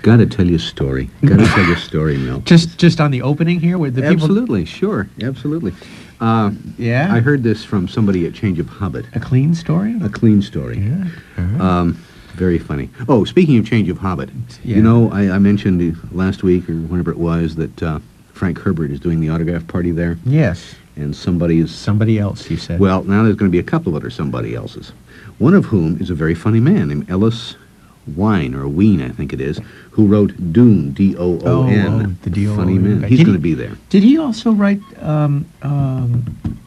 Got to tell you a story. Got to tell you a story, Mel. Just on the opening here with the people. Absolutely, sure, absolutely. Yeah. I heard this from somebody at Change of Hobbit. A clean story. A clean story. Yeah. Uh-huh. Very funny. Oh, speaking of Change of Hobbit, Yeah. you know, I mentioned last week or whenever it was that Frank Herbert is doing the autograph party there, Yes. and somebody is. Somebody else, you said. Well, now there's going to be a couple of other somebody else's. One of whom is a very funny man named Ellis Wine, or Ween, I think it is, who wrote Doon, D-O-O-N. the D-O-O-N. Funny man. He's going to be there. Did he also write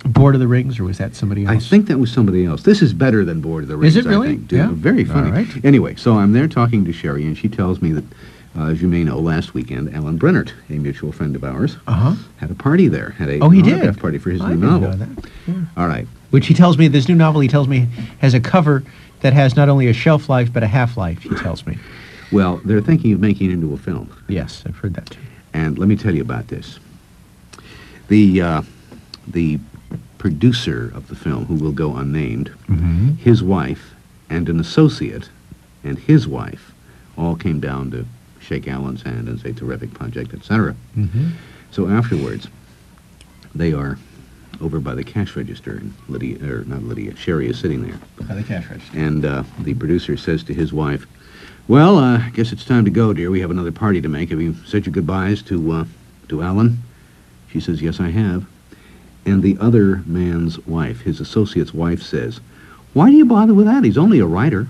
Board of the Rings, or was that somebody else? I think that was somebody else. This is better than Board of the Rings. Is it really? I think. Yeah. Very funny. All right. Anyway, so I'm there talking to Sherry, and she tells me that, as you may know, last weekend, Alan Brennert, a mutual friend of ours, had a party there. Had a Oh, he autograph did? party for his I new didn't novel. know that. Yeah. All right. Which he tells me, this new novel, he tells me, has a cover that has not only a shelf life, but a half-life, he tells me. Well, they're thinking of making it into a film. Yes, I've heard that too. And let me tell you about this. The producer of the film, who will go unnamed, Mm-hmm. his wife, and an associate, and his wife, all came down to shake Alan's hand and say, terrific project, etc. Mm-hmm. So afterwards, they are over by the cash register, and Lydia, or not Lydia, Sherry is sitting there. By the cash register. And the producer says to his wife, well, I guess it's time to go, dear. We have another party to make. Have you said your goodbyes to Alan? She says, yes, I have. And the other man's wife, his associate's wife, says, why do you bother with that? He's only a writer.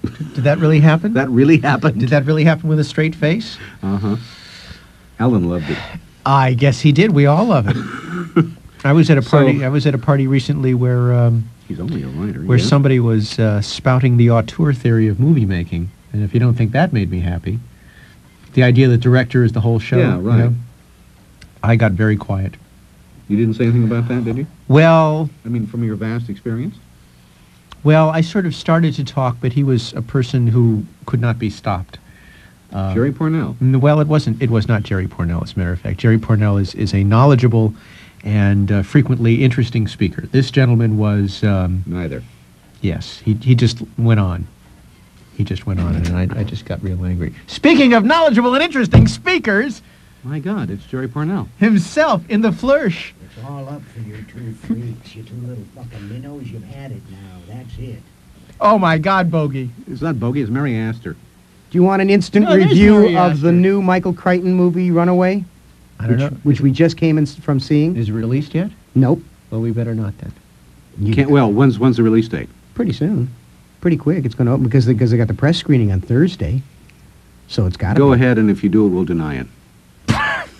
Did that really happen? That really happened. Did that really happen with a straight face? Uh-huh. Alan loved it. I guess he did. We all love it. I was at a party. So- I was at a party recently where He's only a writer. where yeah. somebody was spouting the auteur theory of movie making, and if you don't think that made me happy, the idea that director is the whole show. Yeah, right. You know, I got very quiet. You didn't say anything about that, did you? Well, I mean, from your vast experience? I sort of started to talk, but he was a person who could not be stopped. Jerry Pornell. Well, it wasn't. It was not Jerry Pornell, as a matter of fact. Jerry Pornell is a knowledgeable and frequently interesting speaker. This gentleman was, Neither. yes, he just went on. He just went on, and I just got real angry. Speaking of knowledgeable and interesting speakers, My God, it's Jerry Pornell. himself in the flourish. It's all up for you two freaks, you two little fucking minnows. You've had it now. That's it. Oh, my God, Bogey. It's not Bogey, it's Mary Astor. Do you want an instant No, there's review Mary of the Astor. new Michael Crichton movie, Runaway? I don't know. Which we just came in from seeing? Is it released yet? Nope. Well, we better not then. You can't, well, when's the release date? Pretty soon. Pretty quick. It's going to open because they got the press screening on Thursday. So it's got to Go ahead, and if you do it, we'll deny it.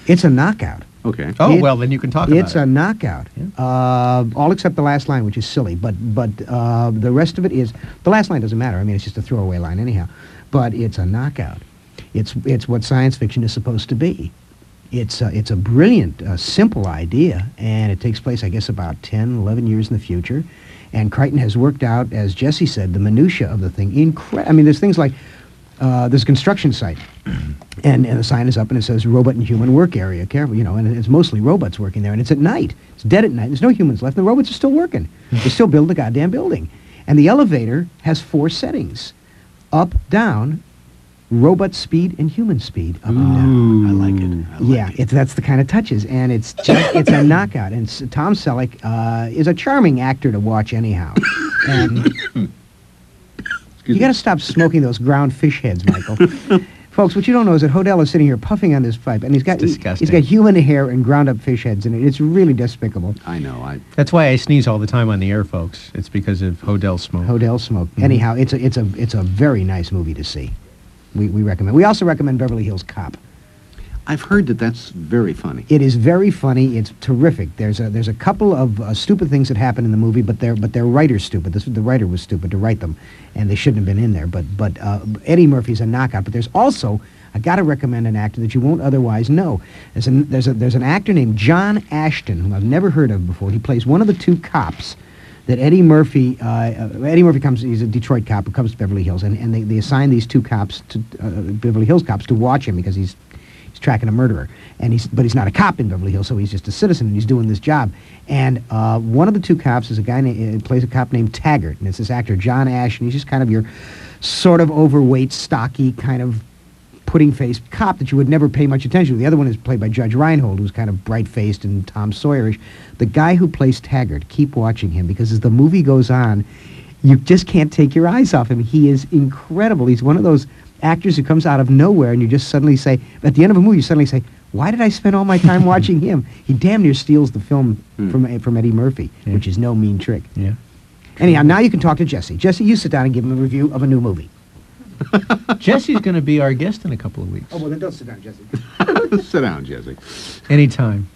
It's a knockout. Okay. Oh, It- well, then you can talk about It's it. a knockout. All except the last line, which is silly. But the rest of it is... The last line doesn't matter. I mean, it's just a throwaway line anyhow. But it's a knockout. It's what science fiction is supposed to be. It's a brilliant, simple idea, and it takes place, I guess, about 10, 11 years in the future. And Crichton has worked out, as Jesse said, the minutia of the thing. I mean, there's things like... there's a construction site, and the sign is up, and it says robot and human work area. Careful, you know, and it's mostly robots working there, and it's at night. It's dead at night. There's no humans left. The robots are still working. They still build the goddamn building. And the elevator has 4 settings: up, down, robot speed, and human speed. Up and down. I like it. Yeah, that's the kind of touches, and it's just, it's a knockout. And Tom Selleck is a charming actor to watch anyhow. And you got to stop smoking those ground fish heads, Michael. Folks, what you don't know is that Hodel is sitting here puffing on this pipe, and he's got disgusting. he's got human hair and ground up fish heads in it. It's really despicable. I know. That's why I sneeze all the time on the air, folks. It's because of Hodel smoke. Hodel smoke. Anyhow, it's a very nice movie to see. We recommend. We also recommend Beverly Hills Cop. I've heard that that's very funny. It is very funny. It's terrific. There's a couple of stupid things that happen in the movie, but their writer's stupid. The writer was stupid to write them, and they shouldn't have been in there. But Eddie Murphy's a knockout. But there's also, I got to recommend an actor that you won't otherwise know. There's an actor named John Ashton, whom I've never heard of before. He plays one of the 2 cops that Eddie Murphy comes. He's a Detroit cop who comes to Beverly Hills, and they assign these 2 cops to Beverly Hills cops to watch him because he's tracking a murderer, but he's not a cop in Beverly Hills, so he's just a citizen, and he's doing this job. And one of the 2 cops is a guy plays a cop named Taggart, and it's this actor John Ashton. He's just kind of your sort of overweight, stocky kind of pudding-faced cop that you would never pay much attention to. The other one is played by Judge Reinhold, who's kind of bright-faced and Tom Sawyerish. The guy who plays Taggart, keep watching him, because as the movie goes on, you just can't take your eyes off him. He is incredible. He's one of those actors who comes out of nowhere, and you just suddenly say, at the end of a movie, you suddenly say, why did I spend all my time watching him? He damn near steals the film from Eddie Murphy, Yeah. which is no mean trick. Yeah. Anyhow, now you can talk to Jesse. Jesse, you sit down and give him a review of a new movie. Jesse's going to be our guest in a couple of weeks. Oh, well, then don't sit down, Jesse. Sit down, Jesse. Anytime.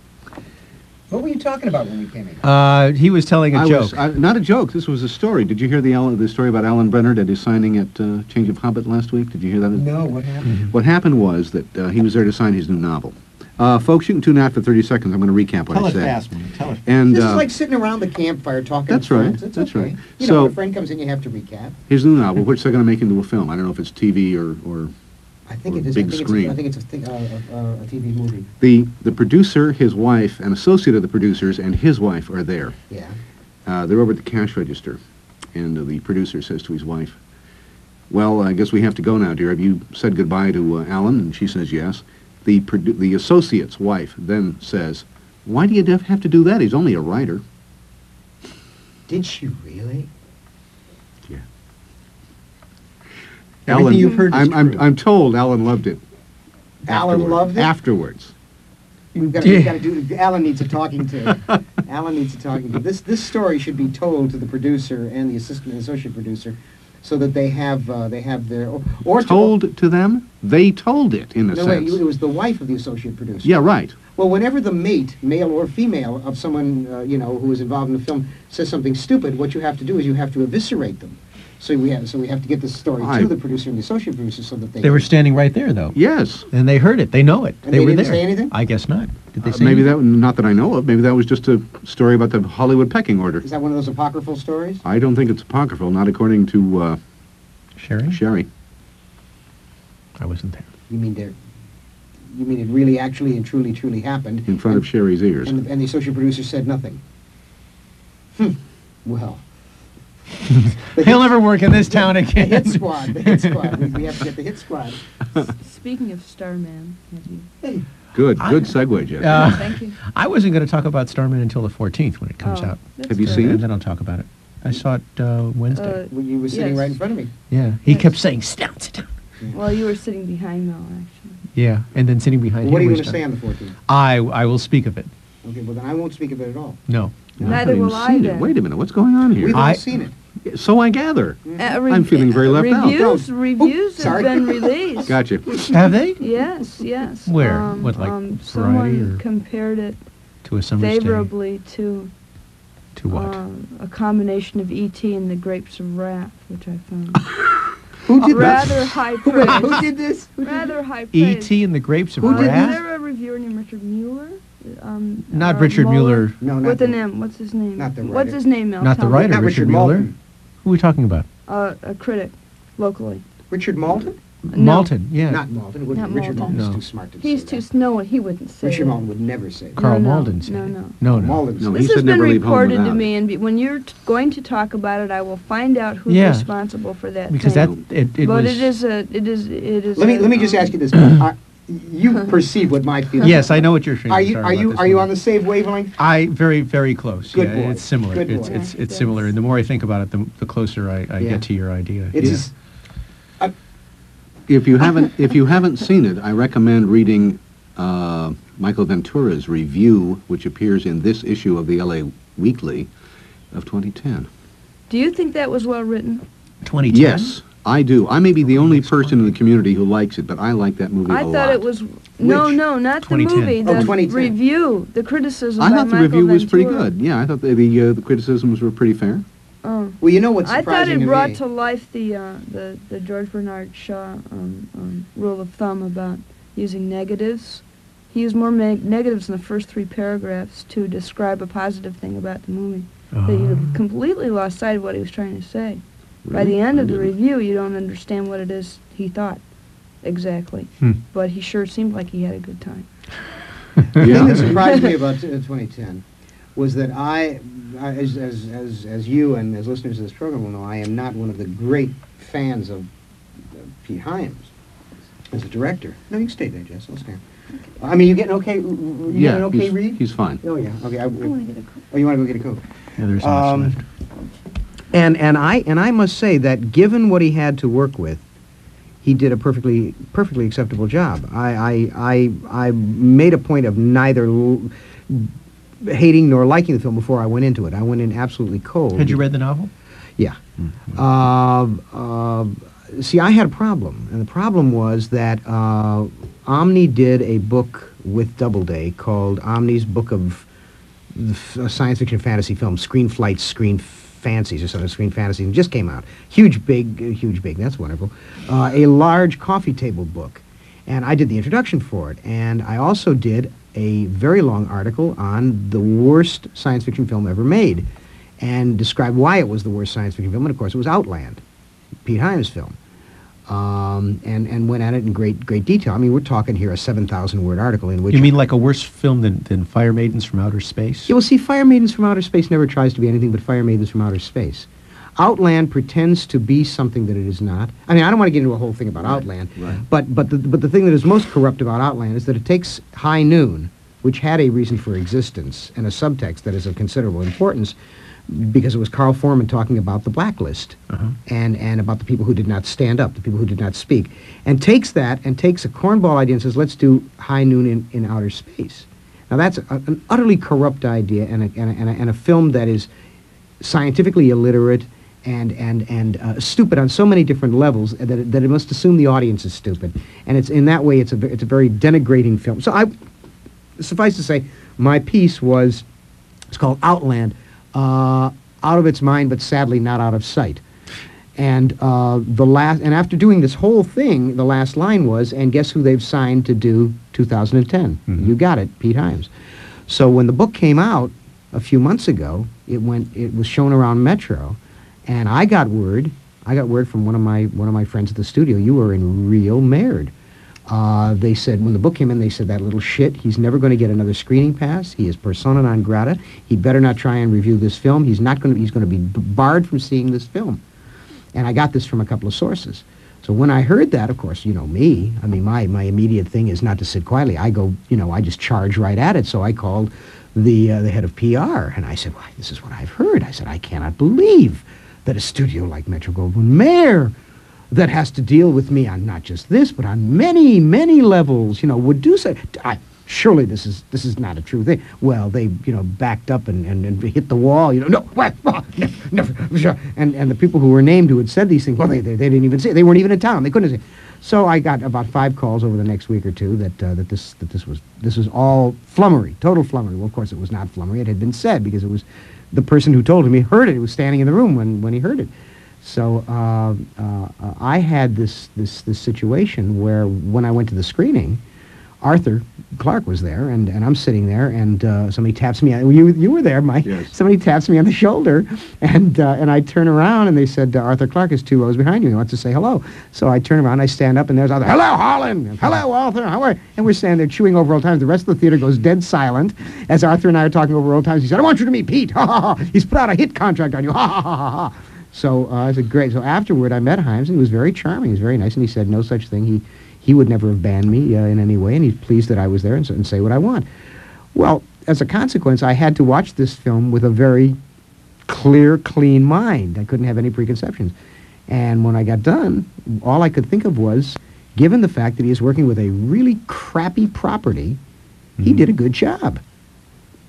What were you talking about when we came in? He was telling a joke. Not a joke. This was a story. Did you hear the story about Alan Brenner at his signing at Change of Hobbit last week? Did you hear that? No, what happened? What happened was that he was there to sign his new novel. Folks, you can tune out for 30 seconds. I'm going to recap what I said. man. Tell us. And This is like sitting around the campfire talking That's to friends. right, It's that's okay. right. You So- know, when a friend comes in, you have to recap. his new novel, which they're going to make into a film. I don't know if it's TV or I think Or it is. big I think screen. I think it's a TV movie. the producer, his wife, an associate of the producers, and his wife are there. Yeah. They're over at the cash register, and the producer says to his wife, "Well, I guess we have to go now, dear. Have you said goodbye to Alan?" And she says yes. The associate's wife then says, "Why do you have to do that? He's only a writer." Did she really? Yeah. Everything Alan, you've heard is true. I'm told Alan loved it. Alan afterward- loved it? Afterwards. We've got to do. Alan needs a talking to. Alan needs a talking to. This story should be told to the producer and the assistant and associate producer, so that they have their or Told to them? They told it, in a No, wait, sense. it was the wife of the associate producer. Yeah, right. Well, whenever the mate, male or female, of someone who is involved in the film says something stupid, what you have to do is you have to eviscerate them. So we have to get this story I- to the producer and the associate producer so that They were standing right there, though. Yes. And they heard it. They know it. And they they were didn't there. say anything? I guess not. Did they say Maybe anything? that, not that I know of, maybe that was just a story about the Hollywood pecking order. Is that one of those apocryphal stories? I don't think it's apocryphal, not according to Sherry? Sherry. I wasn't there. You mean it really, actually, and truly happened? In front of Sherry's ears. And the associate producer said nothing. Well. He'll never work in this town The again. hit squad. The hit squad. We have to get the hit squad. Speaking of Starman, have you? Good I- segue, Jeff. Thank you. I wasn't going to talk about Starman until the 14th when it comes Oh, out. that's Have you good. seen it? And then I'll talk about it. I saw it Wednesday. Well, you were sitting Yes. right in front of me. Yeah. He Yes. kept saying, sit down, sit down. Well, you were sitting behind Mel, actually. Yeah. And then sitting behind What are him you was going to say John. on the 14th? I will speak of it. Okay, well then I won't speak of it at all. No. I Neither haven't even will I, seen it. then. Wait a minute, what's going on here? We've I- all seen it. So I gather. I'm feeling very left out. Reviews have sorry. been released. Gotcha. Have they? Yes, yes. Where? What, like Variety someone or- compared it To a summer's day. favorably to To what? a combination of E.T. and the Grapes of Wrath, which I found Who did that? rather high Who praise. did this? Rather high praise. E.T. and the Grapes of Who did Wrath? Is there a reviewer named Richard Mueller? Not Richard Mueller. No, not With the, an M. What's his name? not the What's writer. his name, Mel? Not the Tell me. writer. Not Richard Richard Mueller? Malton. Who are we talking about? A critic, locally. Richard Malton? No. Malton, yeah. Not Malton. It wouldn't Not be. Richard Malton. Malton's No. too smart to He's say too that. no. He wouldn't say. Richard that. Malton would never say that. Carl no, Malden no, said no, it. no. No, no. Malden No, said he This said has been never leave home reported to without. me, and when you're going to talk about it, I will find out who's Yeah. responsible for that. Because thing. that, it But was... it is. Let me just ask you this. You perceive what my feelings Yes, I know what your feelings Are you are are about you this are you movie. on the same wavelength? I very, very close. Good yeah, boy. it's similar. Good It's boy. it's Yeah, it's similar, and the more I think about it, the closer I Yeah. get to your idea. It's Yeah. If you haven't seen it, I recommend reading Michael Ventura's review, which appears in this issue of the L.A. Weekly of 2010. Do you think that was well written? 2010. Yes, I do. I may be the only person in the community who likes it, but I like that movie I a thought lot. it was no, Which? no, not the 2010. movie. Oh, The 2010. review, the criticism. I by thought the Michael review was pretty Ventura. good. Yeah, I thought the criticisms were pretty fair. Oh. Well, you know what's I surprising thought it to brought me? to life the George Bernard Shaw rule of thumb about using negatives. He used more negatives in the first 3 paragraphs to describe a positive thing about the movie. That you completely lost sight of what he was trying to say. By Really? the end I of the didn't. review, you don't understand what it is he thought exactly. Hmm. But he sure seemed like he had a good time. The thing Yeah. that surprised me about 2010 was that as you and as listeners of this program will know, I am not one of the great fans of Pete Hyams. as a director. No, you can stay there, Jess. I'll stand. I mean, you getting okay? You getting an okay read? he's fine. Oh yeah. Okay. I want to get a Coke. Oh, you want to go get a Coke? Yeah, there's much left. And I must say that given what he had to work with, he did a perfectly acceptable job. I made a point of neither hating nor liking the film before I went into it. I went in absolutely cold. Had you read the novel? Yeah. Mm-hmm. See, I had a problem, and the problem was that Omni did a book with Doubleday called Omni's Book of Science Fiction Fantasy Films, Screen Flights, Screen Fancies, or something, Screen Fantasy, and it just came out. Huge, big, that's wonderful. A large coffee table book. And I did the introduction for it, and I also did a very long article on the worst science fiction film ever made, and described why it was the worst science fiction film, and of course it was Outland, Pete Hyams' film. And went at it in great detail. I mean, we're talking here a 7,000-word article in which... You mean like a worse film than Fire Maidens from Outer Space? Yeah, well, see, Fire Maidens from Outer Space never tries to be anything but Fire Maidens from Outer Space. Outland pretends to be something that it is not. I mean, I don't want to get into a whole thing about Outland, but the thing that is most corrupt about Outland is that it takes High Noon, which had a reason for existence and a subtext that is of considerable importance, because it was Carl Foreman talking about the blacklist and about the people who did not stand up, the people who did not speak, and takes that and takes a cornball idea and says, let's do High Noon in outer space. Now that's an utterly corrupt idea and a film that is scientifically illiterate and stupid on so many different levels that it must assume the audience is stupid. And it's in that way it's a very denigrating film. So suffice to say, my piece was, it's called Outland. Out of its mind, but sadly not out of sight. And and after doing this whole thing, the last line was, and guess who they've signed to do 2010? Mm-hmm. You got it, Pete Hyams. So when the book came out a few months ago, it was shown around Metro, and I got word from one of my friends at the studio, you were in real merd. They said, when the book came in, they said, that little shit, he's never going to get another screening pass. He is persona non grata. He better not try and review this film. He's going to be barred from seeing this film. And I got this from a couple of sources. So when I heard that, of course, you know me, I mean, my immediate thing is not to sit quietly. I go, I just charge right at it. So I called the head of PR, and I said, why, this is what I've heard. I said, I cannot believe that a studio like Metro-Goldwyn-Mayer, that has to deal with me on not just this, but on many, many levels, would do so. Surely this is not a true thing. Well, they, backed up and hit the wall. No, what? Oh, never, sure. And the people who were named who had said these things, well, they didn't even say it. They weren't even in town. They couldn't say it. So I got about 5 calls over the next week or two that this was all flummery, total flummery. Well, of course, it was not flummery. It had been said because it was the person who told him he heard it. He was standing in the room when he heard it. So I had this situation where when I went to the screening, Arthur Clarke was there, and I'm sitting there, and somebody taps me on, you were there, Mike. Yes. Somebody taps me on the shoulder, and I turn around, and they said, Arthur Clarke is 2 rows behind you. He wants to say hello. So I turn around, I stand up, and there's Arthur. Hello, Holland. Hello, Arthur. How are you? And we're standing there chewing over old times. The rest of the theater goes dead silent as Arthur and I are talking over old times. He said, I want you to meet Pete. Ha, ha, ha. He's put out a hit contract on you. Ha, ha, ha, ha, ha. So I said, great. So afterward, I met Hyams, and he was very charming. He was very nice, and he said no such thing. He would never have banned me in any way, and he's pleased that I was there and say what I want. Well, as a consequence, I had to watch this film with a very clear, clean mind. I couldn't have any preconceptions. And when I got done, all I could think of was, given the fact that he is working with a really crappy property, he did a good job.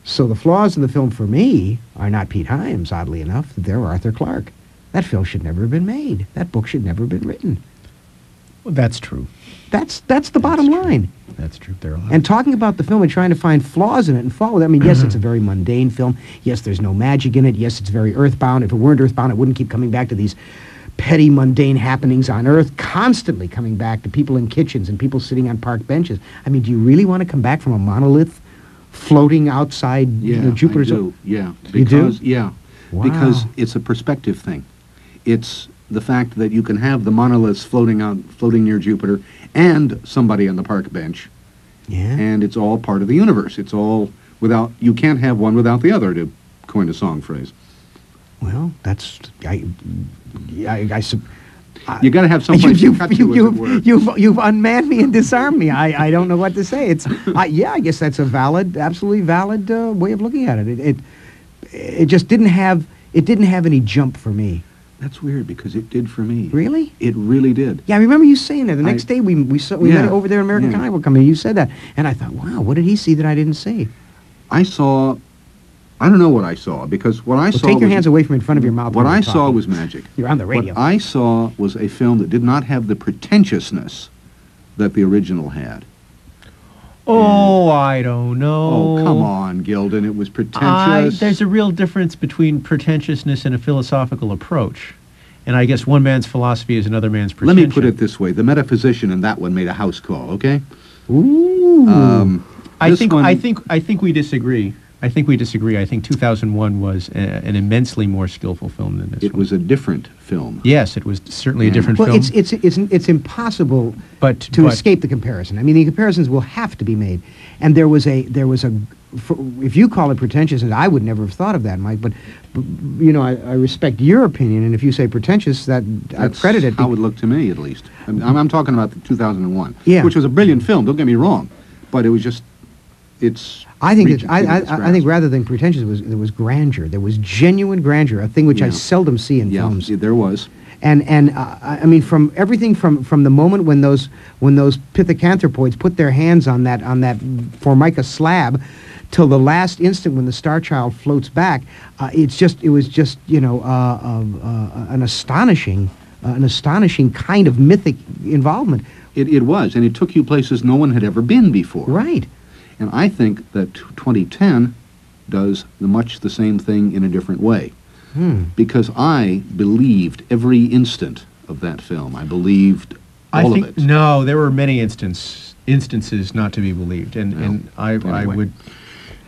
So the flaws in the film for me are not Pete Hyams, oddly enough. They're Arthur Clarke. That film should never have been made. That book should never have been written. Well, that's true. That's the bottom line. That's true. There are a lot. And talking about the film and trying to find flaws in it and follow that. I mean, yes, it's a very mundane film. Yes, there's no magic in it. Yes, it's very earthbound. If it weren't earthbound, it wouldn't keep coming back to these petty, mundane happenings on Earth, constantly coming back to people in kitchens and people sitting on park benches. I mean, do you really want to come back from a monolith floating outside Jupiter? I do. Yeah. Because, you do? Yeah. Wow. Because it's a perspective thing. It's the fact that you can have the monoliths floating near Jupiter and somebody on the park bench. Yeah. And it's all part of the universe. It's all you can't have one without the other, to coin a song phrase. Well, that's, You got to have someplace to You've, cut to, as it were. you've unmanned me and disarmed me. I don't know what to say. Yeah, I guess that's a valid, absolutely valid way of looking at it. It just didn't have any jump for me. That's weird because it did for me. Really? It really did. Yeah, I remember you saying that. The next day we met Yeah, over there in American yeah. Comic Book Company. You said that, and I thought, wow, what did he see that I didn't see? I don't know what I saw because what I saw Take your was- hands away from in front of your mouth. What when I you're saw talking. was magic. You're on the radio. What I saw was a film that did not have the pretentiousness that the original had. Oh, I don't know. Oh, come on, Gilden. It was pretentious. There's a real difference between pretentiousness and a philosophical approach. And I guess one man's philosophy is another man's Let pretension. me put it this way. The metaphysician in that one made a house call, okay? Ooh. I think we disagree. I think we disagree. I think 2001 was an immensely more skillful film than this It one. was a different film. Yes, it was certainly a different Well, film. it's impossible but to escape the comparison. I mean, the comparisons will have to be made. And there was a if you call it pretentious, and I would never have thought of that, Mike. But you know, I respect your opinion, and if you say pretentious, that I That's credit it. how it looked to me, at least. I'm talking about the 2001, Yeah. which was a brilliant film. Don't get me wrong, but it was just it's. I think reaching I its I think grasp. rather than pretentious, there was grandeur. There was genuine grandeur, a thing which I Yeah. seldom see in Yeah, films. there was. And I mean, from everything from the moment when those pithecanthropoids put their hands on that formica slab, till the last instant when the Star Child floats back, it was just you know an astonishing kind of mythic involvement. It was, and it took you places no one had ever been before. Right. And I think that 2010 does much the same thing in a different way. Because I believed every instant of that film. I believed all I think of it. no, there were many instances not to be believed, and I Anyway. would.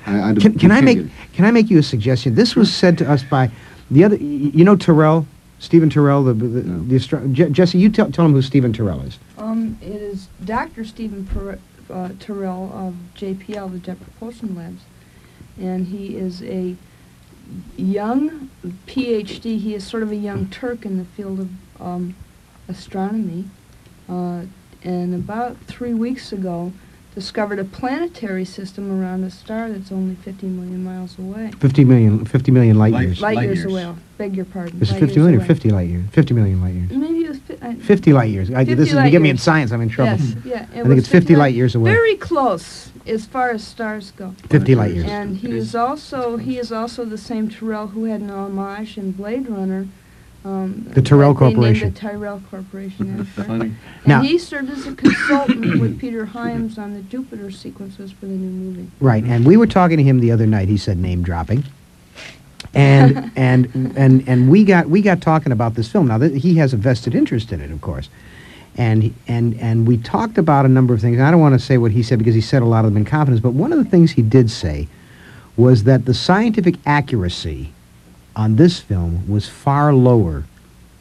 Can I make you a suggestion? This was said to us by the other. You know Terrell, Stephen Terrell, Jesse. You tell him who Stephen Terrell is. It is Dr. Stephen Terrell of JPL, the Jet Propulsion Labs, and he is a young PhD. He is sort of a young Turk in the field of astronomy, and about 3 weeks ago discovered a planetary system around a star that's only 50 million miles away. 50 million light years. Light years years. away. Beg your pardon. Is it light 50 years million or away. 50 light years? 50 million light years. Maybe it was 50 light years. 50 This is light you get me in years. science. I'm in trouble. Yes, yeah. I think it's 50 light years away. Very close as far as stars go. 50 light years. And he is also the same Tyrrell who had an homage in Blade Runner. The Tyrrell they named Corporation. the Tyrrell Corporation after. Funny. And Now- he served as a consultant with Peter Hyams on the Jupiter sequences for the new movie. Right, and we were talking to him the other night. He said name dropping, and we got talking about this film. Now he has a vested interest in it, of course, and we talked about a number of things. And I don't want to say what he said because he said a lot of them in confidence. But one of the things he did say was that the scientific accuracy on this film was far lower,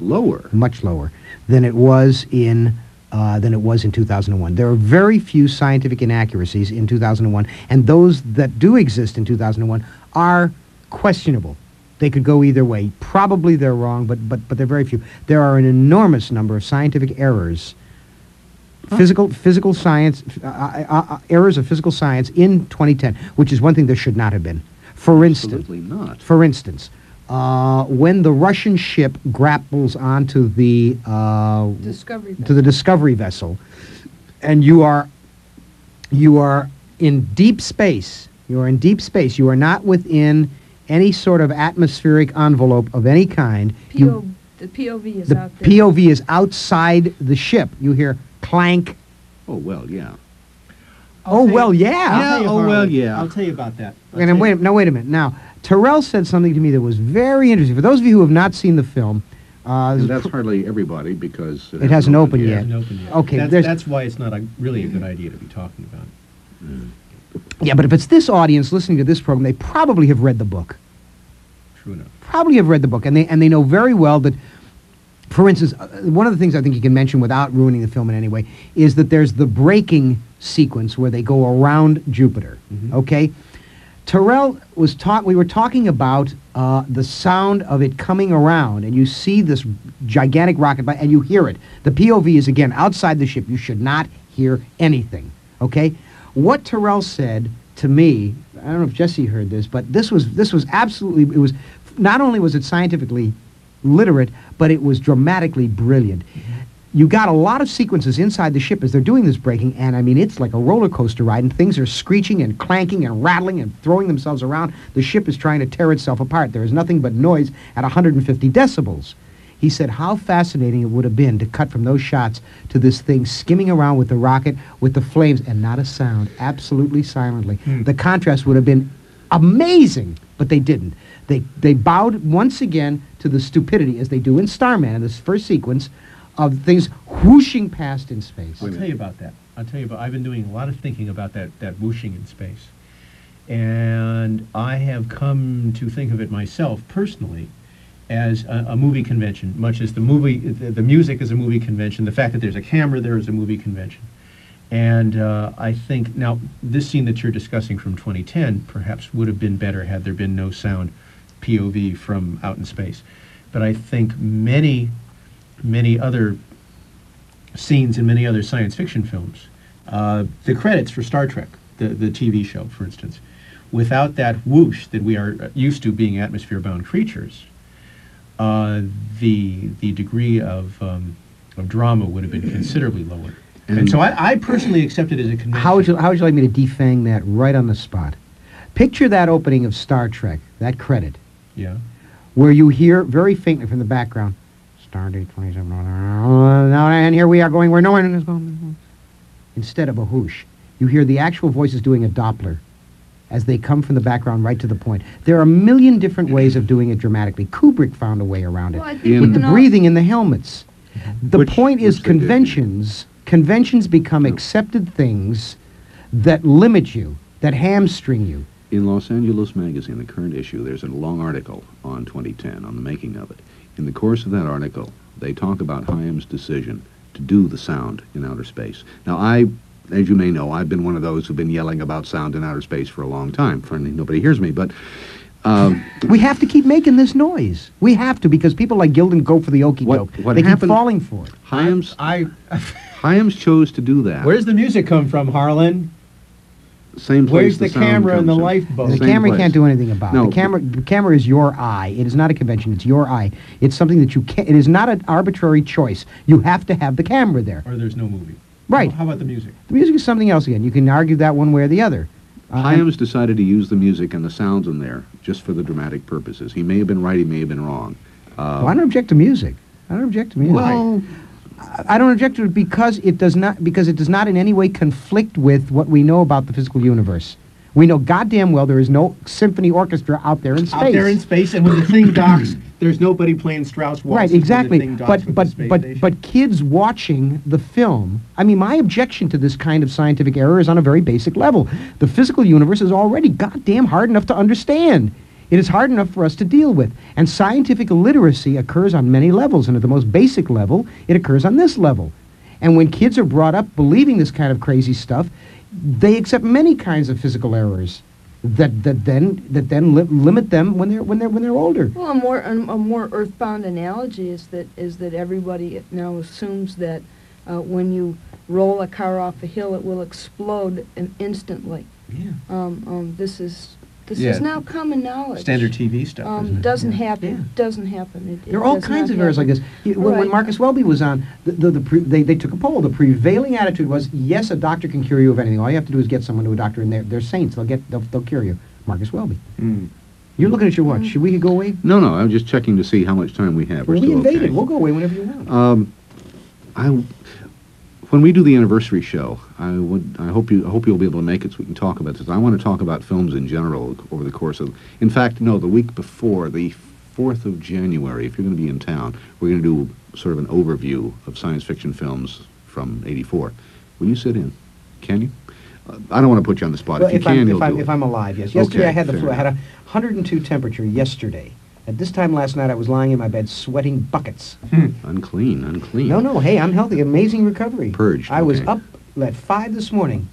much lower than it was in 2001. There are very few scientific inaccuracies in 2001, and those that do exist in 2001 are questionable. They could go either way. Probably they're wrong, but they're very few. There are an enormous number of scientific errors, physical science errors of physical science in 2010, which is one thing there should not have been. For instance, Absolutely not. for instance, when the Russian ship grapples onto the Discovery vessel, and you are in deep space. You are in deep space. You are not within any sort of atmospheric envelope of any kind. The POV is The out there. POV is outside the ship. You hear clank. Oh, well, yeah. Oh well, yeah. Yeah, oh, well, yeah. I'll tell you about that. And then wait a minute. Now, Terrell said something to me that was very interesting. For those of you who have not seen the film, And that's hardly everybody because It hasn't opened yet. Okay, That's, there's- that's why it's not really a good idea to be talking about. yeah, but if it's this audience listening to this program, they probably have read the book. True enough. Probably have read the book, and they know very well that, for instance, one of the things I think you can mention without ruining the film in any way is that there's the braking sequence where they go around Jupiter. Mhm. Okay, Terrell was we were talking about the sound of it coming around, and you see this gigantic rocket, and you hear it. The POV is, again, outside the ship. You should not hear anything, okay? What Terrell said to me, I don't know if Jesse heard this, but this was absolutely, it was, not only was it scientifically literate, but it was dramatically brilliant. You got a lot of sequences inside the ship as they're doing this braking, and I mean, it's like a roller coaster ride, and things are screeching and clanking and rattling and throwing themselves around. The ship is trying to tear itself apart. There is nothing but noise at 150 decibels. He said how fascinating it would have been to cut from those shots to this thing skimming around with the rocket, with the flames, and not a sound, absolutely silently. The contrast would have been amazing, but they didn't. They bowed once again to the stupidity, as they do in Starman, in this first sequence, of things whooshing past in space. I'll tell you about that. I've been doing a lot of thinking about that whooshing in space. And I have come to think of it myself, personally, as a movie convention, much as the music is a movie convention. The fact that there's a camera there is a movie convention. And I think, now, this scene that you're discussing from 2010 perhaps would have been better had there been no sound POV from out in space. But I think many other scenes in many other science fiction films, the credits for Star Trek, the TV show, for instance, without that whoosh that we are used to being atmosphere-bound creatures, the degree of drama would have been considerably lower. And so I personally accept it as a convention. How would you like me to defang that right on the spot? Picture that opening of Star Trek, that credit, Yeah. where you hear very faintly from the background, Stardate 27, now, and here we are going where no one is going. Instead of a whoosh, you hear the actual voices doing a Doppler as they come from the background right to the point. There are a million different ways of doing it dramatically. Kubrick found a way around it, Well, I think with the you know- breathing in the helmets. The Which- point is which they did, yeah. conventions become accepted things that limit you, that hamstring you. In Los Angeles Magazine, the current issue, there's a long article on 2010, on the making of it. In the course of that article, they talk about Chaim's decision to do the sound in outer space. Now, as you may know, I've been one of those who've been yelling about sound in outer space for a long time. Finally, nobody hears me, but We have to keep making this noise. We have to, because people like Gildan go for the okie doke. What They keep happened- falling for it. Chaim's chose to do that. Where's the music come from, Harlan? Same place Where's the sound camera and the comes in. lifeboat? The Same camera place. can't do anything about. No, The camera is your eye. It is not a convention. It's your eye. It's something that you can't. It is not an arbitrary choice. You have to have the camera there. Or there's no movie. Right. How about the music? The music is something else again. You can argue that one way or the other. Chaim's decided to use the music and the sounds in there just for the dramatic purposes. He may have been right, he may have been wrong. Well, I don't object to music. I don't object to music. Well, I don't object to it because it does not in any way conflict with what we know about the physical universe. We know goddamn well there is no symphony orchestra out there in space. Out there in space, and when the thing docks, there's nobody playing Strauss waltzes. Right, when exactly. The thing docks with the space station. But kids watching the film, I mean, my objection to this kind of scientific error is on a very basic level. The physical universe is already goddamn hard enough to understand. It is hard enough for us to deal with. And scientific illiteracy occurs on many levels, and at the most basic level, it occurs on this level. And when kids are brought up believing this kind of crazy stuff, they accept many kinds of physical errors that then limit them when they're older. Well, a more earthbound analogy is that everybody now assumes that when you roll a car off a hill, it will explode instantly. Yeah. This Yeah. is now common knowledge. Standard TV stuff. isn't it? Doesn't Yeah. happen. Yeah. Doesn't happen. It There are all does kinds not of errors like happen. this. When Right. Marcus Welby was on, they took a poll. The prevailing attitude was, yes, a doctor can cure you of anything. All you have to do is get someone to a doctor, and they're saints. They'll cure you. Marcus Welby. Mm. You're looking at your watch. Should we go away? no, I'm just checking to see how much time we have. We're we still invaded. okay. We'll go away whenever you want. When we do the anniversary show, I hope you'll be able to make it so we can talk about this. I want to talk about films in general over the course of. In fact, no, the week before, the 4th of January, if you're going to be in town, we're going to do sort of an overview of science fiction films from '84. Will you sit in? Can you? I don't want to put you on the spot. Well, if you can, you'll do if it. I'm alive, yes. Yesterday Okay, I had the fair flu. I had a enough. 102 temperature yesterday. At this time last night, I was lying in my bed sweating buckets. Unclean. No, hey, I'm healthy. Amazing recovery. Purged, I was okay. up at 5 this morning,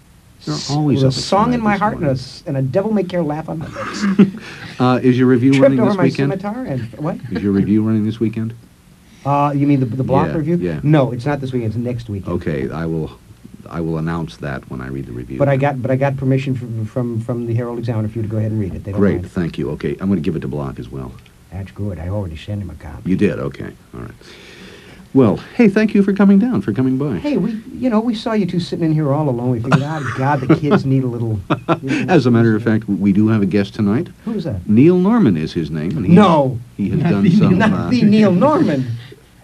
They're always with up a at song some in my hour heart this and morning. and a devil may care laugh on my lips. Is your review Tripped running over this my weekend? scimitar and what? Is your review running this weekend? You mean the block Yeah, review? yeah. No, it's not this weekend. It's next weekend. Okay, I will announce that when I read the review. But I got permission from the Herald Examiner for you to go ahead and read it. They don't Great, mind. thank you. Okay, I'm going to give it to Block as well. That's good. I already sent him a copy. You did, okay, all right. Well, hey, thank you for coming down, for coming by. Hey, we saw you two sitting in here all alone. We figured, God, the kids need a little. As a matter of fact, we do have a guest tonight. Who's that? Neil Norman is his name, and No. he has Not done the some. Not the Neil Norman.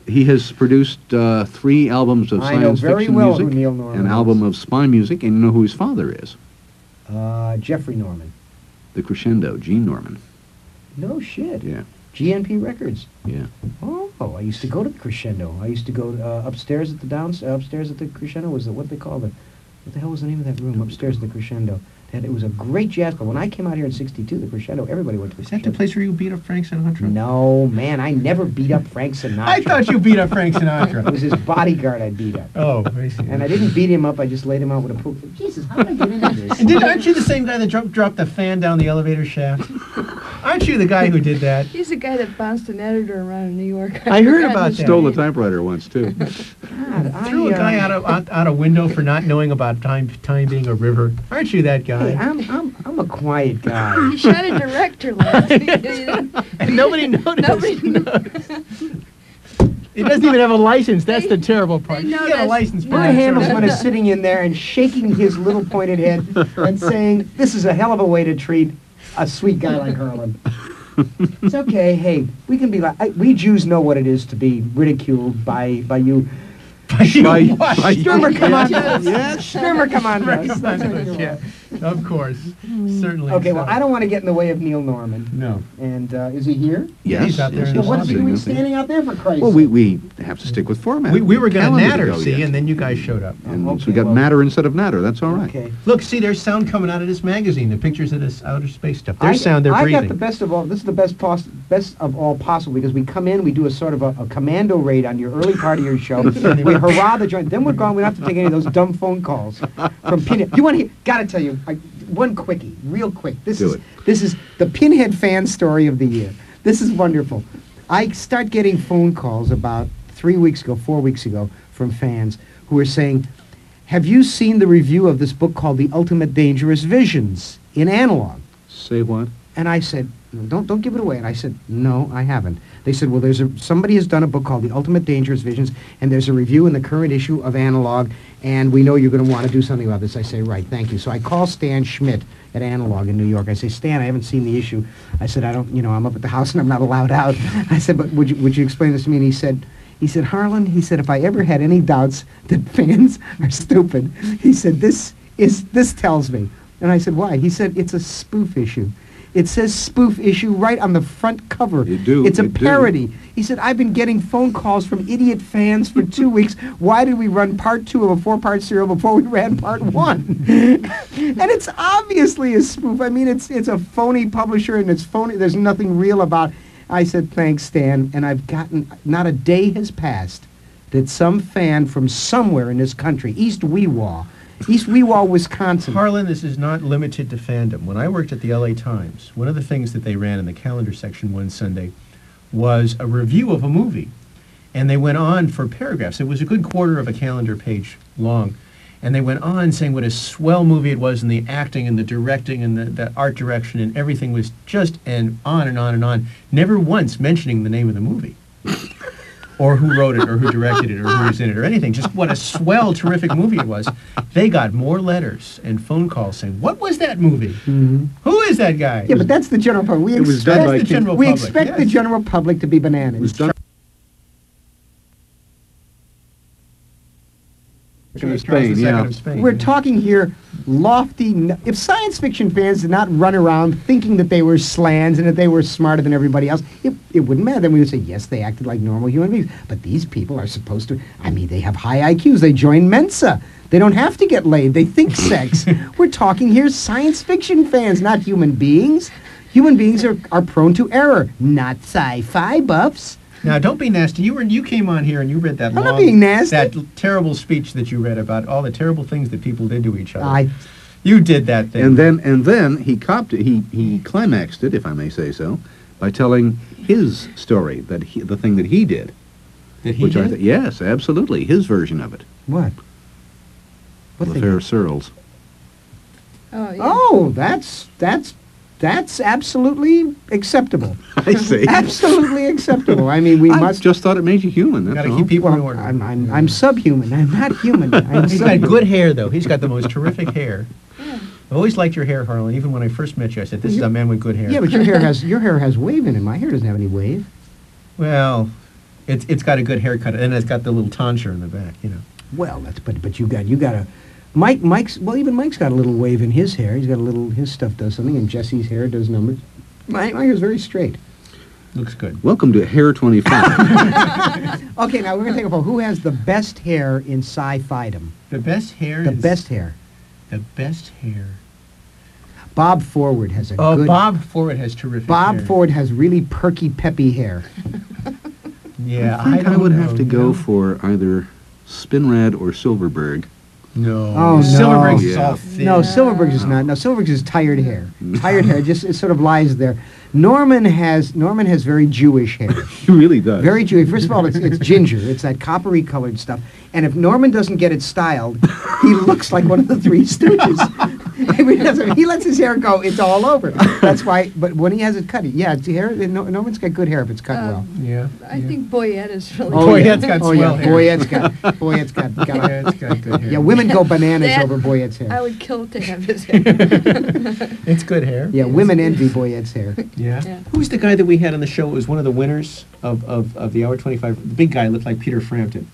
He has produced 3 albums of I know science very fiction well who music, Neil Norman an is. album of spy music, and you know who his father is? Jeffrey Norman. The Crescendo, Gene Norman. No shit. Yeah, GNP Records. yeah. Oh, I used to go to the Crescendo. I used to go upstairs at the Crescendo was what they call what the hell was the name of that room upstairs at the Crescendo? It was a great jazz club. When I came out here in '62, the Crescendo, everybody went to the Is that the Crescendo. place where you beat up Frank Sinatra? No, man, I never beat up Frank Sinatra. I thought you beat up Frank It was Sinatra. his bodyguard I beat up. Oh, I see. And I didn't beat him up, I just laid him out with a poke. Jesus, how did I get into this? And aren't you the same guy that dropped the fan down the elevator shaft? Aren't you the guy who did that? He's the guy that bounced an editor around in New York. I heard about that. Stole a typewriter once, too. God, Threw a guy out a window for not knowing about time being a river. Aren't you that Hey, guy? I'm a quiet guy. He shot a director last week. And nobody noticed. Nobody noticed. He doesn't even have a license. That's the terrible part. they You get a noticed. license. No, for My that handlesman service. is sitting in there and shaking his little pointed head and saying, "This is a hell of a way to treat a sweet guy like Harlan." It's okay. Hey, we can be like we Jews know what it is to be ridiculed by you. By- by- Sturmer, come on, Yes. yes. Sturmer, come on, Right, Russ. come on, That's what you yeah, want. of course, certainly. Okay, well, so. I don't want to get in the way of Neil Norman. No. And is he here? Yes, He's out there yes, in So the what's he lobby. doing standing out there for Christ's Well, sake? we have to stick with format. We were going to Calendar natter, go see, yet. and then you guys showed up. And so Okay, we got well- matter instead of natter. That's all right. Okay. Look, see, there's sound coming out of this magazine. The pictures of this outer space stuff. There's sound. They're I breathing. got the best of all. This is the best of all possible because we come in, we do a sort of a commando raid on your early part of your show. We hurrah the joint. Then we're gone. We don't have to take any of those dumb phone calls from Pinhead. You want to hear? Gotta tell you, one quickie, real quick. Do it. This is the Pinhead fan story of the year. This is wonderful. I start getting phone calls about 4 weeks ago, from fans who are saying, "Have you seen the review of this book called The Ultimate Dangerous Visions in Analog?" Say what? And I said, don't give it away. And I said, no, I haven't. They said, well, somebody has done a book called The Ultimate Dangerous Visions, and there's a review in the current issue of Analog, and we know you're going to want to do something about this. I say, right, thank you. So I call Stan Schmidt at Analog in New York. I say, Stan, I haven't seen the issue. I said, I'm up at the house and I'm not allowed out. I said, but would you explain this to me? And he said, Harlan, he said, if I ever had any doubts that fans are stupid, he said, this tells me. And I said, why? He said, it's a spoof issue. It says spoof issue right on the front cover. You do, It's a you do. parody. He said, I've been getting phone calls from idiot fans for 2 weeks. Why did we run part 2 of a 4-part serial before we ran part 1? And it's obviously a spoof. I mean, it's a phony publisher and it's phony. There's nothing real about it. I said, thanks, Stan. And I've gotten, not a day has passed that some fan from somewhere in this country, East Weewaw, Wisconsin. Harlan, this is not limited to fandom. When I worked at the LA Times, one of the things that they ran in the calendar section one Sunday was a review of a movie. And they went on for paragraphs. It was a good quarter of a calendar page long. And they went on saying what a swell movie it was, and the acting and the directing and the art direction and everything was just and on and on and on, never once mentioning the name of the movie. Or who wrote it, or who directed it, or who was in it, or anything. Just what a swell, terrific movie it was. They got more letters and phone calls saying, what was that movie? Who is that guy? Yeah, but that's the general public. We It was done expect, by the general we public, expect the yes. general public to be bananas. It was done Charles Spain, II yeah. of Spain. We're talking here lofty. If science fiction fans did not run around thinking that they were slans and that they were smarter than everybody else, it wouldn't matter. Then we would say, yes, they acted like normal human beings. But these people are supposed to, I mean, they have high IQs. They join Mensa. They don't have to get laid. They think sex. We're talking here science fiction fans, not human beings. Human beings are prone to error, not sci-fi buffs. Now, don't be nasty. You came on here and you read that I'm not being nasty. that terrible speech that you read about all the terrible things that people did to each other. You did that thing. And then he copped it. He climaxed it, if I may say so, by telling his story, the thing that he did. Did he Which did? yes, absolutely, his version of it. What? The thing? Fair Searles. Oh, yeah. Oh, that's absolutely acceptable. I see. Absolutely acceptable. I mean, we I must. just thought it made you human. That's Got to all. keep people in Well, order. I'm subhuman. I'm not human. I'm He's got subhuman. good hair, though. He's got the most terrific hair. I've always liked your hair, Harlan. Even when I first met you, I said, "This is a man with good hair." Yeah, but your hair has wave in it. My hair doesn't have any wave. Well, it's got a good haircut, and it's got the little tonsure in the back. You know. Well, but you got a. Mike's got a little wave in his hair. He's got a little. His stuff does something, and Jesse's hair does numbers. My hair's very straight. Looks good. Welcome to Hair 25. Okay, now we're gonna take a poll. Who has the best hair in sci-fidom? The best hair. The is- best hair. The best hair. Bob Forward has a Oh, good. Bob Ford has terrific Bob hair. Ford has really perky, peppy hair. Yeah, I think I don't would know, have to you go know? for either Spinrad or Silverberg. No. Oh, no. Silverberg's is Yeah. all thin. No, Silverberg's is not. No, Silverberg's is tired hair. Tired hair. Just it sort of lies there. Norman has very Jewish hair. He really does. Very Jewish. First of all, it's ginger. It's that coppery colored stuff. And if Norman doesn't get it styled, he looks like one of the Three Stooges. If he lets his hair go, it's all over. That's why. But when he has it cut, it's hair. Norman's got good hair if it's cut well. Yeah. I think Boyette is really Oh, Boyette's good. got Oh swell yeah, hair. Boyette's got. Yeah, it's got good hair. Yeah, women go bananas That- over Boyette's I hair. would kill to have his hair. It's good hair. Yeah, women envy Boyette's hair. Yeah. Yeah. Who's the guy that we had on the show? It was one of the winners of the Hour 25. The big guy looked like Peter Frampton.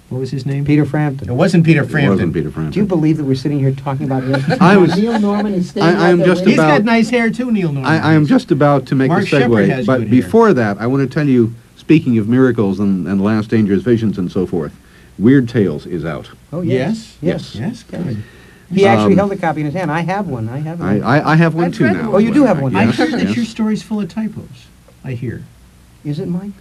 What was his name? Peter It Frampton. wasn't Peter It Frampton. wasn't Peter Frampton. Do you believe that we're sitting here talking about him? I was- Neil Norman is standing I out am there just waiting. He's about- got nice hair too, Neil Norman. I am just about to make Mark the Shepard segue, has but good hair. before that, I want to tell you, speaking of miracles and last dangerous visions and so forth, Weird Tales is out. Oh Yes. yes. Yes. Good. He actually Um, held a copy in his hand. I have one. I have one. I have one I've too read now. one. Oh, you do have one. I Yes, heard that yes. your story's full of typos. I hear. Is it mine?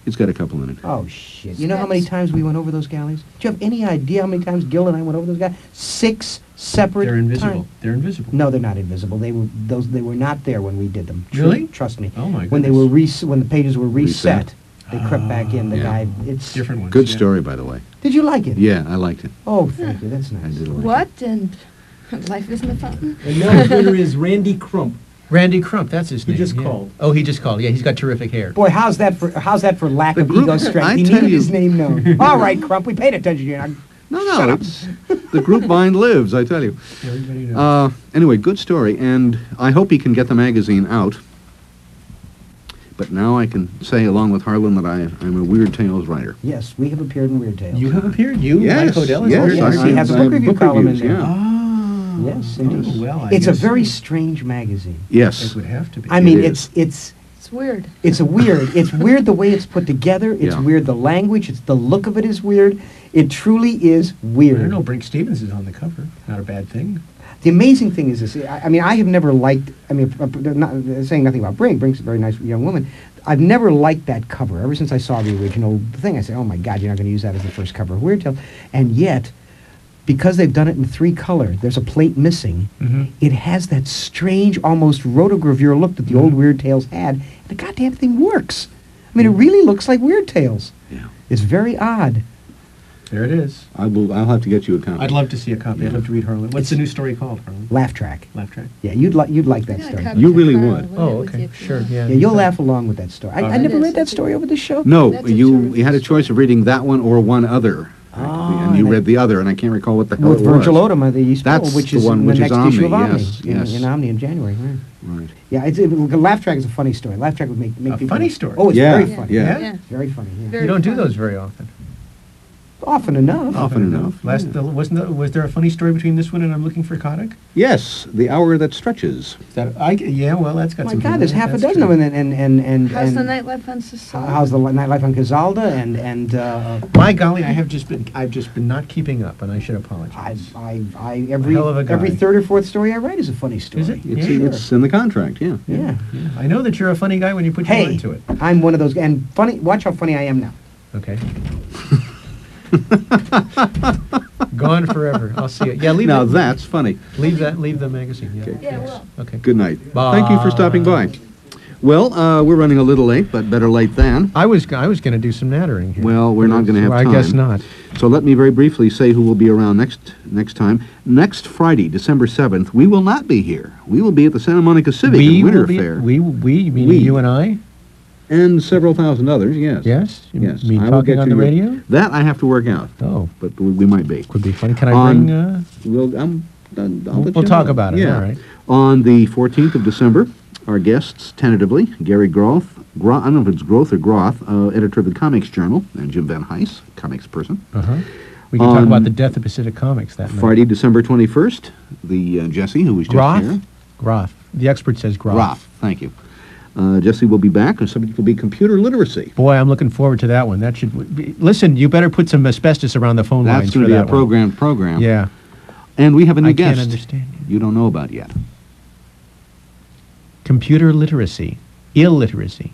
It's got a couple in it. Oh shit! You know how many times we went over those galleys? Do you have any idea how many times Gil and I went over those galleys? 6 separate. They're invisible. times. They're invisible. No, they're not invisible. They were not there when we did them. Really? Trust me. Oh my When they goodness. were when the pages were reset, Reset. they crept back in. The Yeah. guy. It's Different ones. Good yeah. story, by the way. Did you like it? Yeah, I liked it. Oh, thank you. That's I nice. did like it. What? And life isn't a fountain? And Mel's winner is Randy Crump. Randy Crump, that's his He name. just yeah. called. Oh, he just called. Yeah, he's got terrific hair. Boy, how's that for lack The of group- ego strength? I He tell needed you- his name known. All right, Crump, we paid attention to you. Now, No, it's the group mind lives, I tell you. Everybody knows. Anyway, good story, and I hope he can get the magazine out. But now I can say, along with Harlan, that I'm a Weird Tales writer. yes, we have appeared in Weird Tales. You have appeared. You, Yes, Mike Odell, is yes, appeared in yes, Weird he Tales. has a I book have review book column in reviews, there. yeah. Oh. Yes, Oh, indeed. well, I It's a guess very it strange magazine. Yes. would have to be. I mean, It it's is. it's It's weird. it's a weird. It's weird the way it's put together. It's Yeah. weird the language. It's the look of it is weird. It truly is I weird. don't know. Brink Stevens is on the cover. Not a bad thing. The amazing thing is this. I mean, I have never liked. I mean, not saying nothing about Brink. Brink's a very nice young woman. I've never liked that cover. Ever since I saw the original thing, I said, "Oh my God, you're not going to use that as the first cover of Weird Tales." And yet, because they've done it in 3 color, there's a plate missing. Mm-hmm. It has that strange, almost rotogravure look that the old Weird Tales had. And the goddamn thing works. I mean, it really looks like Weird Tales. Yeah. It's very odd. There it is. I'll have to get you a copy. I'd love to see a copy. I'd love to read Harlan. What's the new story called, Harlan? Laugh track. Laugh track. Yeah, you'd like that I got a story. copy You for really Carl. would. I'll leave Oh, it with okay. you if you Sure. want. Yeah. Yeah, you'll laugh along with that story. I It never is. read that It's a- story over the show. No, That's a you terrific had a choice story. of reading that one or one other. Ah, and you and read the other, and I can't recall what the hell With it Virgil was. Odom of the East Pole, That's which the is one in which the is next issue of Omni, Omni. yes, in, yes. in Omni in January. Right. Right. Yeah, Laugh Track is a funny story. Laugh Track would make A people... funny story? Oh, it's Yeah, very funny. yeah. Yeah. It's very funny, yeah. Very You don't do funny. those very often. Often enough. Often enough. Was there a funny story between this one and I'm Looking for Kotick? Yes, The Hour That Stretches. Is that yeah? Well, that's got My some. God, there's half a that's dozen true. of them. And How's the and nightlife on Sicily? how's the nightlife on Cazalda? My golly, I've just been not keeping up, and I should apologize. every hell of a guy. every 3rd or 4th story I write is a funny story. Is it? It's, Yeah, it's in the contract, yeah. Yeah. Yeah. I know that you're a funny guy when you put your Hey, mind to it. I'm one of those. And funny. Watch how funny I am now. Okay. Gone forever. I'll see it. Yeah, leave Now that. that's funny. Leave the magazine. Yeah. Okay. Yeah, well. Okay. Good night. Bye. Thank you for stopping by. Well, we're running a little late, but better late than. I was going to do some nattering here. Well, we're not going to have I time. guess not. So let me very briefly say who will be around next time. Next Friday, December 7th, we will not be here. We will be at the Santa Monica Civic and Winter Fair. We, meaning We. you and I? And several thousand others, yes. Yes? You Yes. mean I will get talking on to the your- radio? That I have to work out, Oh, but we might be. could be funny. Can I On- bring... I'll let We'll you talk know. about it. Yeah. All right. On the 14th of December, our guests, tentatively, Gary Groth, I don't know if it's Groth or Groth, editor of the Comics Journal, and Jim Van Heiss, comics person. Uh-huh. We can talk On about the death of Pacific Comics that night. Friday, December 21st, the Jesse, who was just Groth? here. Groth. The expert says Groth. Groth, thank you. Jesse will be back. The subject will be computer literacy. Boy, I'm looking forward to that one. That should be, listen. You better put some asbestos around the phone That's lines going for to be that a programmed program. one. Yeah, And we have a new I guest. can't understand you. You don't know about yet. Computer literacy, illiteracy.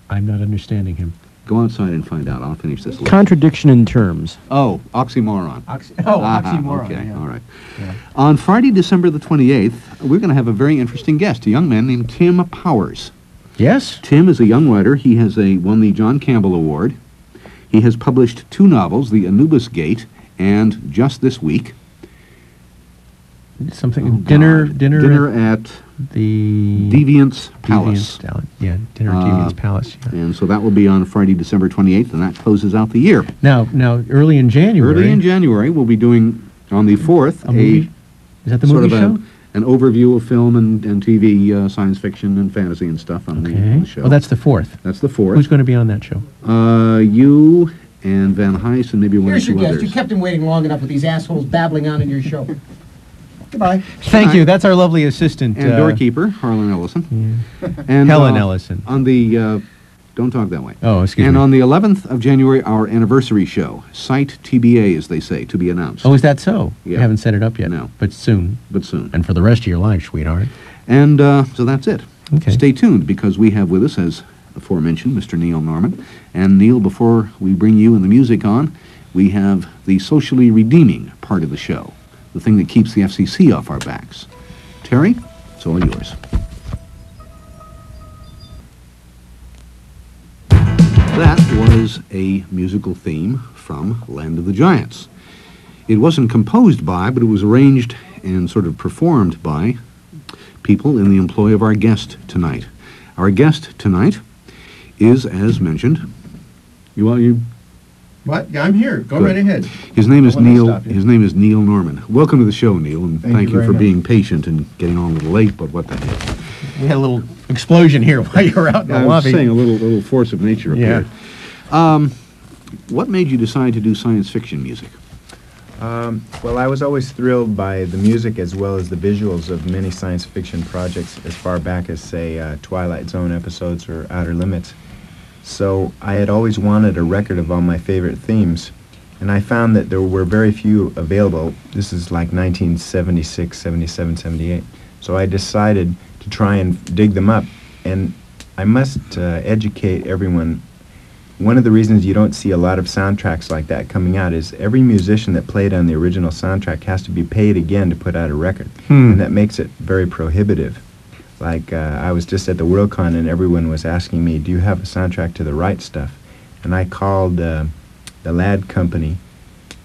I'm not understanding him. Go outside and find out. I'll finish this list. Contradiction in terms. Oh, oxymoron. Aha, Okay, yeah. all right. Yeah. On Friday, December the 28th, we're going to have a very interesting guest, a young man named Tim Powers. Yes. Tim is a young writer. He has won the John Campbell Award. He has published 2 novels, The Anubis Gate and Just This Week. Something. Oh, dinner. God. Dinner. Dinner at The Deviant's Palace. Yeah, dinner at Deviant's Palace. Yeah. And so that will be on Friday, December 28th, and that closes out the year. Now, early in January. Early in January, we'll be doing, on the 4th, a movie. Is that the sort movie of show? an overview of film and TV, science fiction and fantasy and stuff on Okay. the show. Oh, that's the 4th. That's the 4th. Who's going to be on that show? You and Van Heiss and maybe one Here's or your two guest. others. You kept him waiting long enough with these assholes babbling on in your show. Goodbye. Thank you. That's our lovely assistant. And doorkeeper, Harlan Ellison. Yeah. And, Helen Ellison. On the, don't talk that way. Oh, excuse And me. on the 11th of January, our anniversary show, Site TBA, as they say, to be announced. Oh, is that so? Yeah. You haven't set it up yet. No. But soon. But soon. And for the rest of your life, sweetheart. And so that's it. Okay. Stay tuned, because we have with us, as aforementioned, Mr. Neil Norman. And Neil, before we bring you and the music on, we have the socially redeeming part of the show, the thing that keeps the FCC off our backs. Terry, it's all yours. That was a musical theme from Land of the Giants. It wasn't composed by, but it was arranged and sort of performed by people in the employ of our guest tonight. Our guest tonight is, as mentioned, What? Yeah, I'm here. Go Good. right ahead. his name is Let me Neil. stop you. His name is Neil Norman. Welcome to the show, Neil, and Thank thank you you very for much. being patient and getting on a little late. But what the heck? We had a little explosion here while you were out in the I was lobby. saying a little force of nature Yeah. appeared. What made you decide to do science fiction music? Well, I was always thrilled by the music as well as the visuals of many science fiction projects as far back as, say, Twilight Zone episodes or Outer Limits. So I had always wanted a record of all my favorite themes, and I found that there were very few available. This is like 1976, 77, 78. So I decided to try and dig them up, and I must educate everyone. One of the reasons you don't see a lot of soundtracks like that coming out is every musician that played on the original soundtrack has to be paid again to put out a record, and that makes it very prohibitive. Like, I was just at the Worldcon and everyone was asking me, do you have a soundtrack to the right stuff? And I called the Ladd Company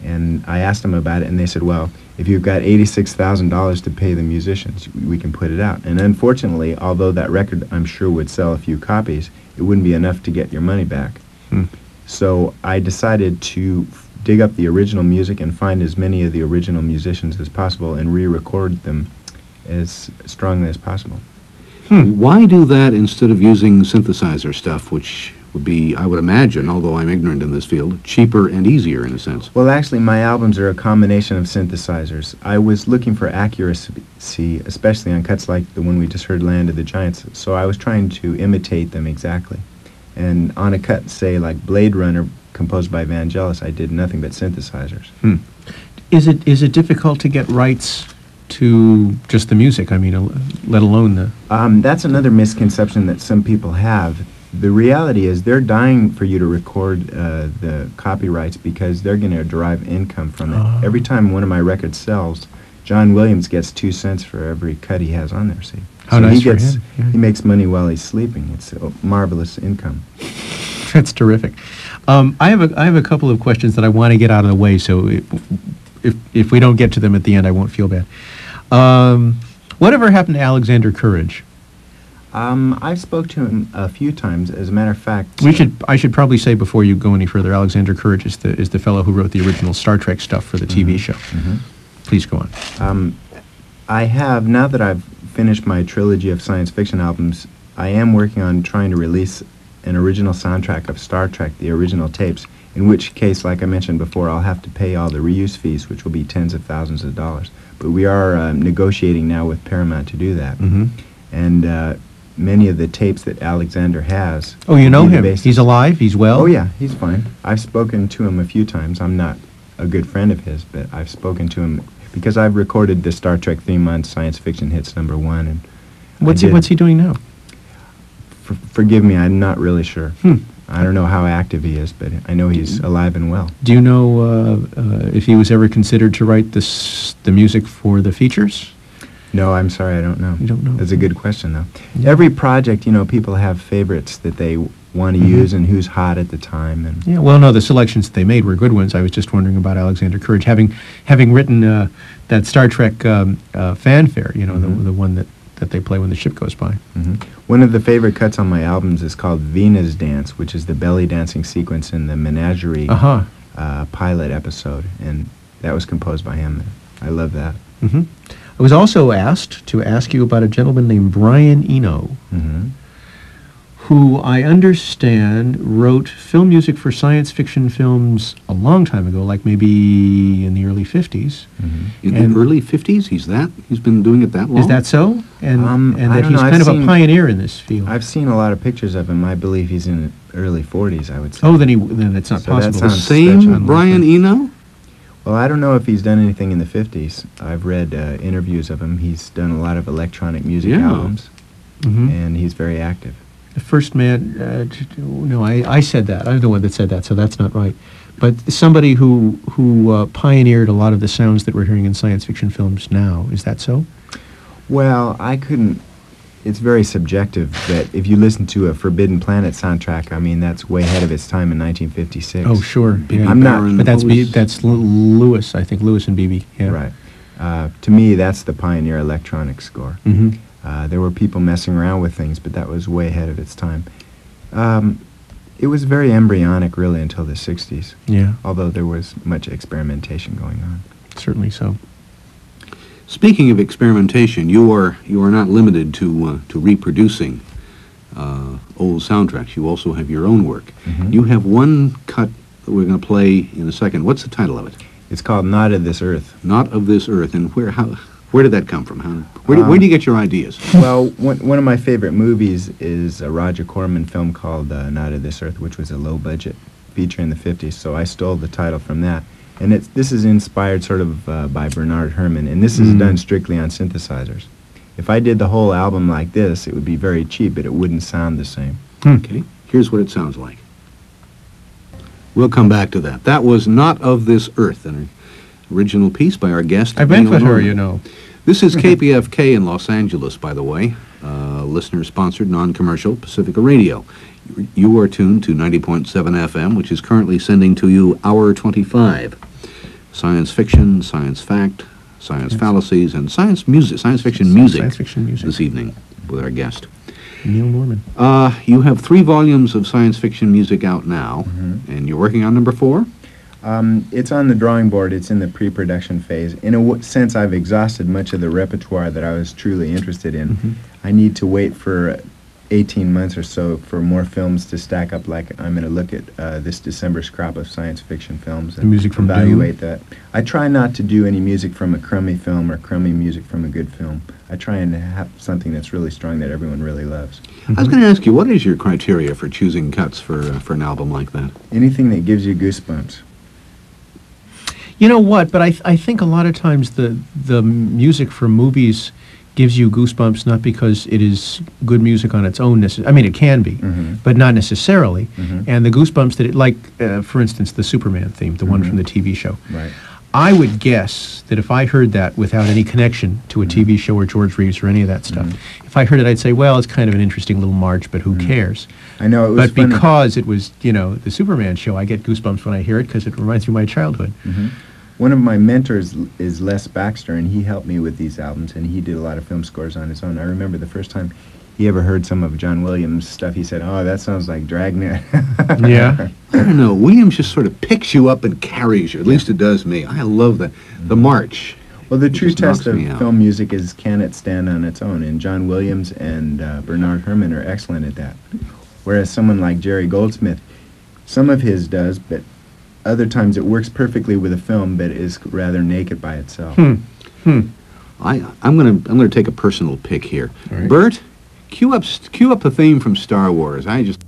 and I asked them about it, and they said, well, if you've got $86,000 to pay the musicians, we can put it out. And unfortunately, although that record I'm sure would sell a few copies, it wouldn't be enough to get your money back. So I decided to dig up the original music and find as many of the original musicians as possible and re-record them as strongly as possible. Why do that instead of using synthesizer stuff, which would be, I would imagine, although I'm ignorant in this field, cheaper and easier in a sense? Well, actually, my albums are a combination of synthesizers. I was looking for accuracy, especially on cuts like the one we just heard, Land of the Giants, so I was trying to imitate them exactly. And on a cut, say, like Blade Runner, composed by Vangelis, I did nothing but synthesizers. Is it difficult to get rights to just the music? I mean, let alone the... That's another misconception that some people have. The reality is they're dying for you to record the copyrights because they're going to derive income from it. Oh. Every time one of my records sells, John Williams gets 2 cents for every cut he has on there, see? How So nice he for gets, him, yeah. He makes money while he's sleeping. It's a marvelous income. That's terrific. I have a couple of questions that I want to get out of the way, so if we don't get to them at the end, I won't feel bad. Whatever happened to Alexander Courage? I've spoke to him a few times. As a matter of fact, I should probably say before you go any further, Alexander Courage is the fellow who wrote the original Star Trek stuff for the TV show. Mhm. Please go on. I have, now that I've finished my trilogy of science fiction albums, I am working on trying to release an original soundtrack of Star Trek, the original tapes, in which case, like I mentioned before, I'll have to pay all the reuse fees, which will be tens of thousands of dollars. But we are negotiating now with Paramount to do that. Mm-hmm. And many of the tapes that Alexander has... Oh, you will know be the him. basis. He's alive. He's well. Oh, yeah, he's fine. I've spoken to him a few times. I'm not a good friend of his, but I've spoken to him because I've recorded the Star Trek theme-on Science Fiction Hits #1. And What's he doing now? Forgive me, I'm not really sure. Hmm. I don't know how active he is, but I know he's alive and well. Do you know if he was ever considered to write the music for the features? No, I'm sorry, I don't know. You don't know? That's a good question, though. Yeah. Every project, people have favorites that they want to Mhm. use and who's hot at the time. And Yeah, well, no, the selections that they made were good ones. I was just wondering about Alexander Courage, having written that Star Trek fanfare, Mhm. the one that they play when the ship goes by. Mhm. One of the favorite cuts on my albums is called Venus Dance, which is the belly dancing sequence in the Menagerie Uh-huh. pilot episode, and that was composed by him. I love that. Hmm. I was also asked to ask you about a gentleman named Brian Eno, Mm-hmm. who I understand wrote film music for science fiction films a long time ago, like maybe in the early 50s. Mm-hmm. In And- the early 50s, he's been doing it that long? Is that so? And I that don't he's know, kind I've of a seen- pioneer in this field. I've seen a lot of pictures of him. I believe he's in the early 40s, I would say. Oh, then it's not So that possible. The sounds same unlikely. Brian Eno? Well, I don't know if he's done anything in the 50s. I've read interviews of him. He's done a lot of electronic music Yeah. albums, Mhm. and he's very active. The first man, no, I said that. I'm the one that said that, so that's not right. But somebody who pioneered a lot of the sounds that we're hearing in science fiction films now. Is that so? Well, I couldn't... It's very subjective, but if you listen to a Forbidden Planet soundtrack, I mean, that's way ahead of its time in 1956. Oh, sure. Bibi Yeah. I'm not- Baron, But what was- that's Lewis, I think, Lewis and Beebe. Yeah. Right. To me, that's the pioneer electronic score. Mm-hmm. There were people messing around with things, but that was way ahead of its time. It was very embryonic, really, until the 60s, Yeah, although there was much experimentation going on. certainly so. Speaking of experimentation, you are not limited to reproducing old soundtracks. You also have your own work. Mhm. You have one cut that we're going to play in a second. What's the title of it? It's called Not of This Earth. Not of This Earth. And where did that come from? Where do you get your ideas? Well, one of my favorite movies is a Roger Corman film called Not of This Earth, which was a low-budget feature in the 50s, so I stole the title from that. And this is inspired sort of by Bernard Herrmann, and this is Mm. done strictly on synthesizers. If I did the whole album like this, it would be very cheap, but it wouldn't sound the same. Okay, here's what it sounds like. We'll come back to that. That was Not of This Earth, an original piece by our guest. I bet Neil for her, Norman. you know. This is KPFK in Los Angeles, by the way. Listener-sponsored, non-commercial, Pacifica Radio. You are tuned to 90.7 FM, which is currently sending to you Hour 25. Science fiction, science fact, science fallacies, and science fiction music Science fiction music. this evening with our guest. Neil Norman. You have 3 volumes of science fiction music out now, and you're working on number 4? It's on the drawing board. It's in the pre-production phase. In a sense, I've exhausted much of the repertoire that I was truly interested in. Mhm. I need to wait for 18 months or so for more films to stack up. Like, I'm going to look at this December's crop of science fiction films and The music from evaluate that. I try not to do any music from a crummy film or crummy music from a good film. I try and have something that's really strong that everyone really loves. I was going to ask you, what is your criteria for choosing cuts for an album like that? Anything that gives you goosebumps. You know what? But I think a lot of times the music for movies gives you goosebumps not because it is good music on its own. I mean, it can be, Mhm. but not necessarily. Mhm. And the goosebumps that it, like, for instance, the Superman theme, the one from the TV show. Right. I would guess that if I heard that without any connection to a TV show or George Reeves or any of that stuff, if I heard it, I'd say, well, it's kind of an interesting little march, but who cares? I know it was But funny. because it was, you know, the Superman show, I get goosebumps when I hear it because it reminds me of my childhood. Mhm. One of my mentors is Les Baxter, and he helped me with these albums, and he did a lot of film scores on his own. I remember the first time he ever heard some of John Williams' stuff, he said, "Oh, that sounds like Dragnet." Yeah. I don't know. Williams just sort of picks you up and carries you. At least it does me. I love the march. Well, the It true just test knocks of me out. film music is, can it stand on its own? And John Williams and Bernard Herrmann are excellent at that. Whereas someone like Jerry Goldsmith, some of his does, but other times it works perfectly with a film, but is rather naked by itself. I'm gonna take a personal pick here. All right. Bert, cue up the theme from Star Wars. I just